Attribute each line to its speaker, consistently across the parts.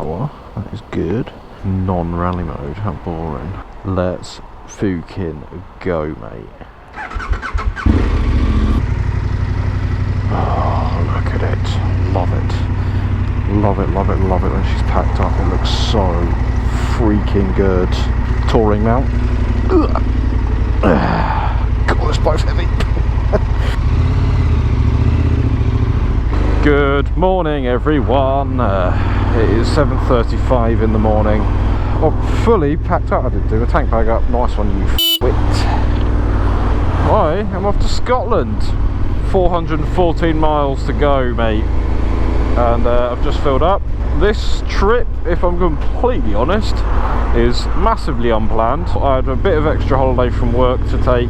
Speaker 1: hour. That is good. Non-rally mode, how boring. Let's fucking go, mate. Oh, look at it. Love it. Love it, love it, love it when she's packed up. It looks so freaking good. Touring mount. God, it's both heavy. Good morning, everyone. It is 7:35 in the morning. I'm fully packed up. I did do a tank bag up. Nice one, you f***wit. I am off to Scotland. 414 miles to go, mate. And I've just filled up. This trip, if I'm completely honest, is massively unplanned. I had a bit of extra holiday from work to take,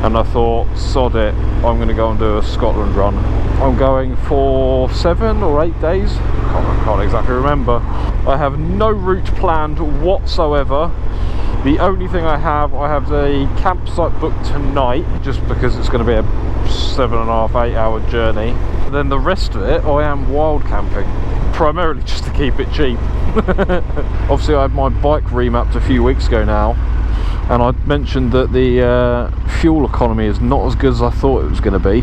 Speaker 1: and I thought, sod it, I'm going to go and do a Scotland run. I'm going for 7 or 8 days. I can't exactly remember. I have no route planned whatsoever. The only thing I have a campsite booked tonight, just because it's going to be a 7.5, 8 hour journey. Then the rest of it, I am wild camping, primarily just to keep it cheap. Obviously I had my bike remapped a few weeks ago now, and I mentioned that the fuel economy is not as good as I thought it was going to be.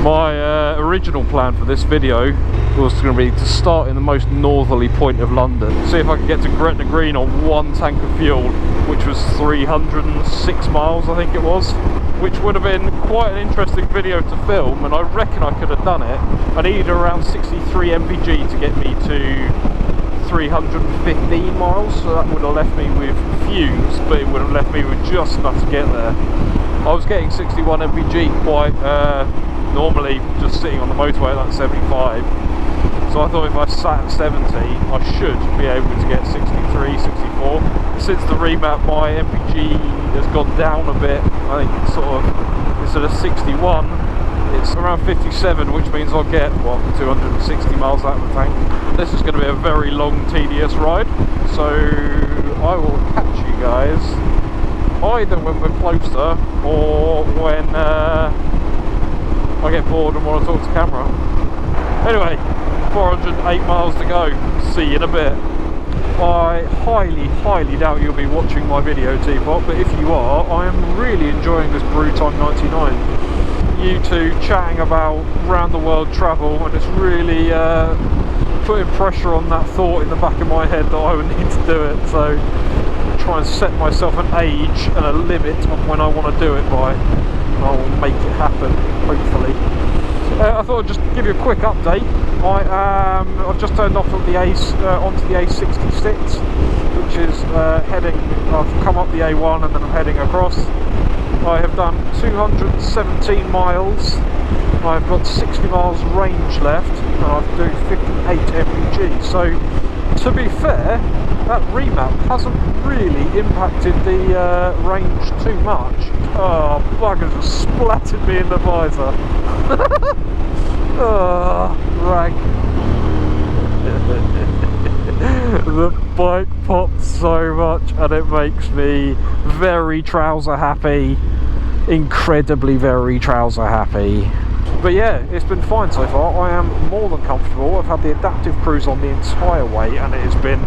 Speaker 1: My original plan for this video was going to be to start in the most northerly point of London, see if I could get to Gretna Green on one tank of fuel, which was 306 miles I think it was, which would have been quite an interesting video to film, and I reckon I could have done it. I needed around 63 mpg to get me to 315 miles, so that would have left me with fumes, but it would have left me with just enough to get there. I was getting 61 mpg quite normally, just sitting on the motorway at that 75, so I thought if I sat at 70 I should be able to get 63, 64. Since the remap my mpg has gone down a bit. I think it's sort of, instead of 61 it's around 57, which means I'll get, what, 260 miles out of the tank. This is going to be a very long, tedious ride, so I will catch you guys either when we're closer or when I get bored and want to talk to camera. Anyway, 408 miles to go. See you in a bit. I highly doubt you'll be watching my video, Teapot, but if you are, I am really enjoying this Brew Time 99. You two chatting about round the world travel, and it's really putting pressure on that thought in the back of my head that I would need to do it, so I'll try and set myself an age and a limit on when I want to do it by, and I will make it happen, hopefully. I thought I'd just give you a quick update. I've just turned off of the onto the A66, which is heading, I've come up the A1 and then I'm heading across. I have done 217 miles, I've got 60 miles range left, and I've doing 58 mpg, so to be fair, that remap hasn't really impacted the range too much. Oh, buggers have splattered me in the visor. Oh, rag. The bike pops so much and it makes me very trouser happy. Incredibly very trouser happy. But yeah, it's been fine so far. I am more than comfortable. I've had the adaptive cruise on the entire way and it has been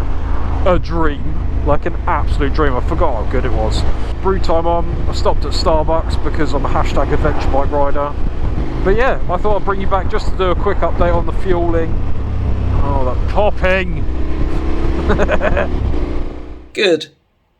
Speaker 1: a dream. Like an absolute dream. I forgot how good it was. Brew time on. I stopped at Starbucks because I'm a hashtag adventure bike rider. But yeah, I thought I'd bring you back just to do a quick update on the fueling. Oh, that popping!
Speaker 2: Good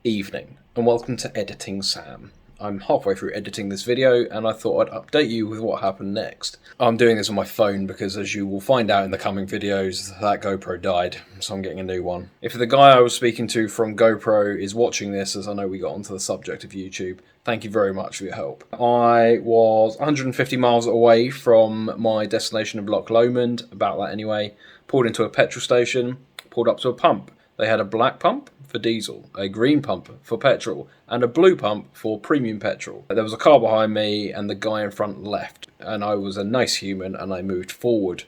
Speaker 2: evening and welcome to Editing Sam. I'm halfway through editing this video and I thought I'd update you with what happened next. I'm doing this on my phone because, as you will find out in the coming videos, that GoPro died, so I'm getting a new one. If the guy I was speaking to from GoPro is watching this, as I know we got onto the subject of YouTube, thank you very much for your help. I was 150 miles away from my destination of Loch Lomond, about that anyway, pulled into a petrol station, pulled up to a pump. They had a black pump for diesel, a green pump for petrol, and a blue pump for premium petrol. There was a car behind me and the guy in front left, and I was a nice human and I moved forward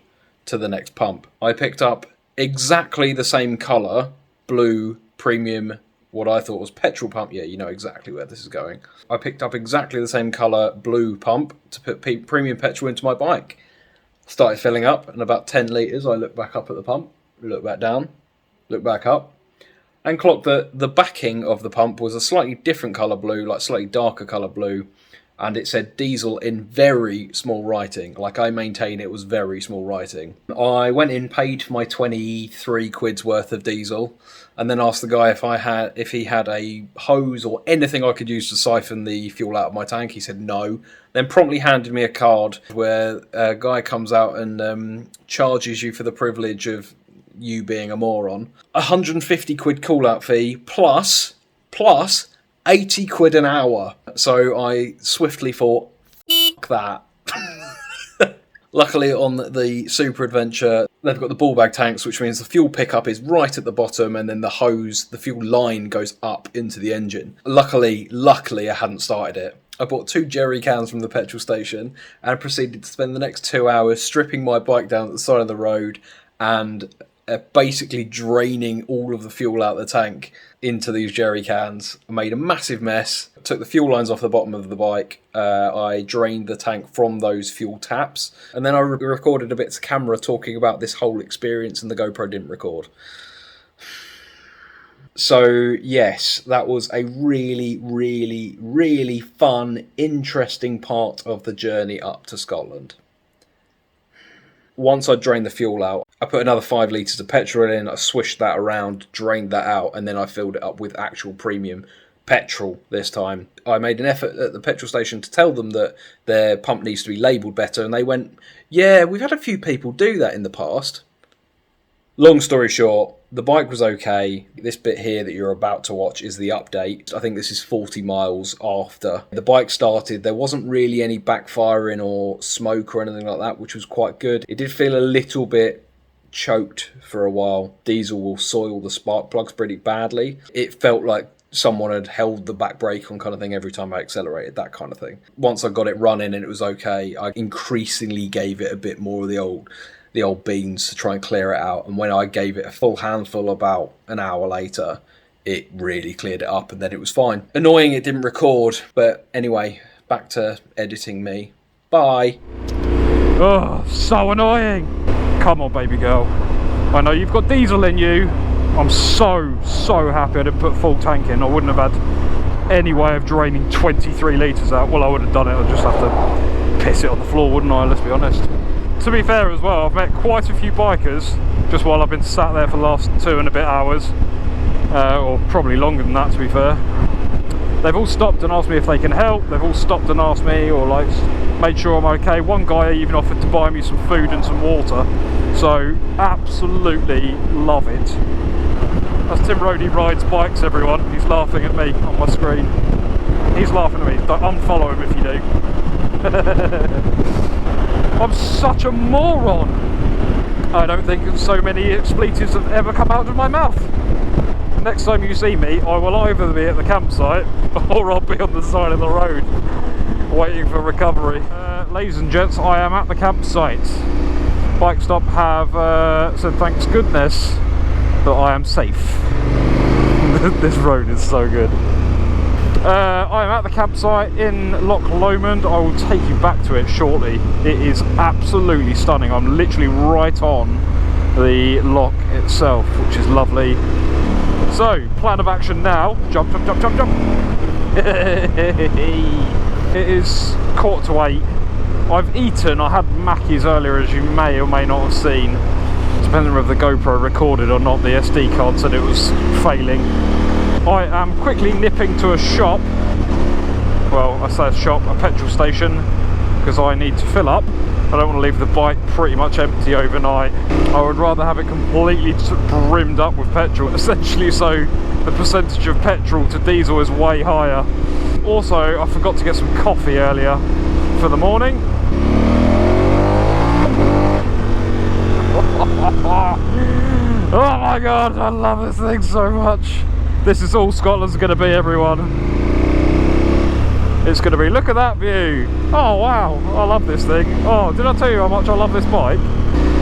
Speaker 2: to the next pump. I picked up exactly the same colour, blue, premium, what I thought was petrol pump. Yeah, you know exactly where this is going. I picked up exactly the same colour, blue pump to put premium petrol into my bike. Started filling up, and about 10 litres I looked back up at the pump, looked back down, looked back up, and clocked that the backing of the pump was a slightly different colour blue, like slightly darker colour blue, and it said diesel in very small writing. Like, I maintain it was very small writing. I went in, paid for my 23 quid's worth of diesel, and then asked the guy if he had a hose or anything I could use to siphon the fuel out of my tank. He said no. Then promptly handed me a card where a guy comes out and charges you for the privilege of you being a moron. 150 quid call-out fee plus 80 quid an hour. So I swiftly thought, fuck that. Luckily on the Super Adventure, they've got the ball bag tanks, which means the fuel pickup is right at the bottom, and then the hose, the fuel line goes up into the engine. Luckily I hadn't started it. I bought 2 jerry cans from the petrol station and proceeded to spend the next 2 hours stripping my bike down at the side of the road and basically draining all of the fuel out of the tank into these jerry cans. I made a massive mess, took the fuel lines off the bottom of the bike, I drained the tank from those fuel taps, and then I recorded a bit to camera talking about this whole experience, and the GoPro didn't record. So yes, that was a really, really, really fun, interesting part of the journey up to Scotland. Once I drained the fuel out, I put another 5 litres of petrol in, I swished that around, drained that out, and then I filled it up with actual premium petrol this time. I made an effort at the petrol station to tell them that their pump needs to be labelled better, and they went, yeah, we've had a few people do that in the past. Long story short, the bike was okay. This bit here that you're about to watch is the update. I think this is 40 miles after the bike started. There wasn't really any backfiring or smoke or anything like that, which was quite good. It did feel a little bit choked for a while. Diesel will soil the spark plugs pretty badly. It felt like someone had held the back brake on, kind of thing, every time I accelerated, that kind of thing. Once I got it running and it was okay, I increasingly gave it a bit more of the old beans to try and clear it out, and when I gave it a full handful about an hour later, it really cleared it up, and then it was fine. Annoying it didn't record, but anyway, back to editing me. Bye.
Speaker 1: Oh, so annoying. Come on, baby girl. I know you've got diesel in you. I'm so happy I didn't put full tank in. I wouldn't have had any way of draining 23 litres out. Well, I would have done it. I'd just have to piss it on the floor, wouldn't I? Let's be honest. To be fair as well, I've met quite a few bikers just while I've been sat there for the last 2 and a bit hours, or probably longer than that, to be fair. They've all stopped and asked me if they can help. They've all stopped and asked me, or like made sure I'm okay. One guy even offered to buy me some food and some water. So absolutely love it. That's Tim Rodey Rides Bikes, everyone. He's laughing at me on my screen. He's laughing at me. Don't unfollow him if you do. I'm such a moron. I don't think so many expletives have ever come out of my mouth. Next time you see me, I will either be at the campsite or I'll be on the side of the road waiting for recovery. Ladies and gents, I am at the campsite. Bike Stop have said thanks goodness that I am safe. This road is so good. I am at the campsite in Loch Lomond. I will take you back to it shortly. It is absolutely stunning. I'm literally right on the loch itself, which is lovely. So, plan of action now. Jump, jump, jump, jump, jump. It is 7:45. I've eaten. I had Mackies earlier, as you may or may not have seen. Depending on if the GoPro recorded or not, the SD card said it was failing. I am quickly nipping to a shop. Well, I say a shop, a petrol station, because I need to fill up. I don't want to leave the bike pretty much empty overnight. I would rather have it completely brimmed up with petrol, essentially, so the percentage of petrol to diesel is way higher. Also, I forgot to get some coffee earlier for the morning. Oh my god, I love this thing so much. This is all Scotland's going to be, everyone. It's going to be, look at that view. Oh wow, I love this thing. Oh, did I tell you how much I love this bike?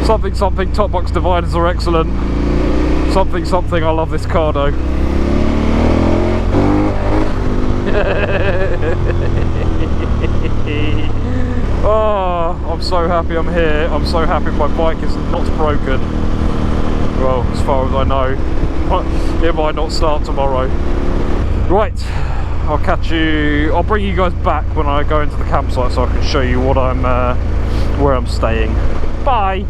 Speaker 1: Something, something, top box dividers are excellent. Something, something, I love this cardo. Oh, I'm so happy I'm here. I'm so happy my bike is not broken. Well, as far as I know. It might not start tomorrow. Right, I'll catch you. I'll bring you guys back when I go into the campsite so I can show you what I'm where I'm staying. Bye.